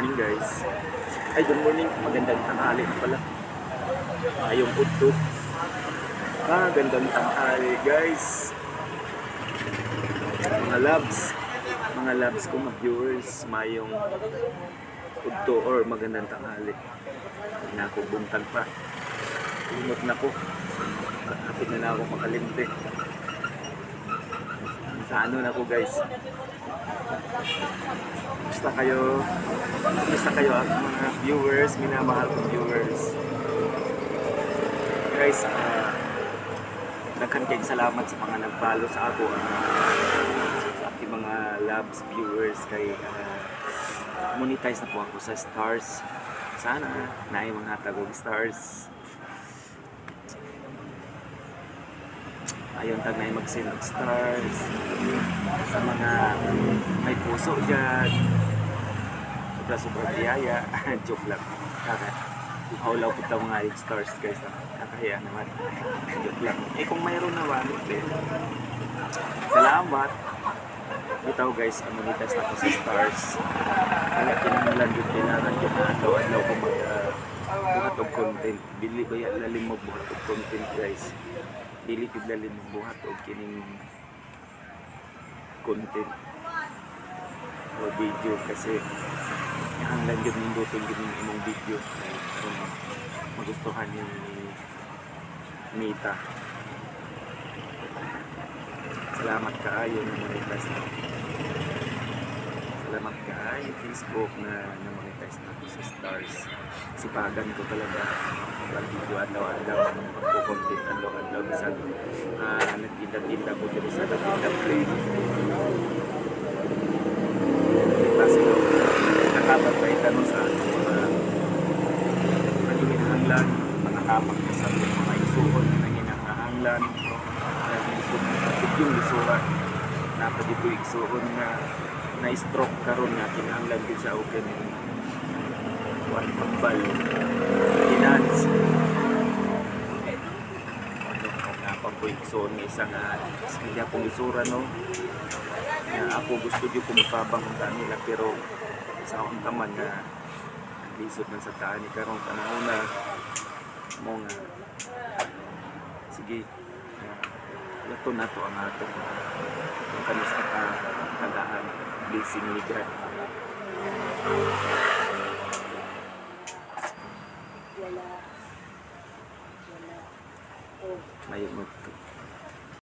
morning guys. Ay, good morning. Magandang tanghali na pala. Ayong udto. Gandang tanghali guys. Mga loves ko, mga viewers, mayong udto or magandang tanghali. Hindi na ako buntag pa. Limot na ko. Kapit na ako makalimte. Sa ano na ko guys. Kumusta kayo ang mga viewers, minamahal kong viewers. Guys, nagkanteng salamat sa mga nag-follow sa ako, sa aking mga loves viewers kay monetize na po ako sa stars. Sana na yung mga tagong stars. Ayun, tag na yung mag-send ng stars sa mga may puso dyan. Sobrang biyaya. Joke lang. Hawlaw kita mga stars guys. Kakahiya naman. Joke lang. Eh kung mayroon naman, salamat. Bitaw guys, monetize na ko sa stars. Kaya kinamalan yung kinaran yung adlaw-adlaw ko buhat of content. Bili ba yan lalim mo buhat of content guys. Dili piglalin mo buhat o kining content o video kasi hanggang yun yung dutong yun yung imong video kung magustuhan yung Mita. Salamat kaayo na monetize na. Salamat kaayo Facebook na monetize na ako sa stars. Sipagan ko talaga video adlaw-adlaw magpo-content adlaw-adlaw bisan nagtinda-tinda ko dito sa tinda play. Kasi nakabantay tanong sa mga hinahanglan, mga kapag sa mga isuon na hinahanglan, yung isuran na pa dito isuon na stroke karon nga kinahanglan din sa open one pagbal finance nga pagpuikson ng isang kaya pong isura no na ako gusto nyo kumapabang ang kanila pero sa akong taman na lisod man sa taan ni karong panahon na mo nga sige ito na to ang atong ang kanis tagaan blessing ni God. Wala. Ayun mo.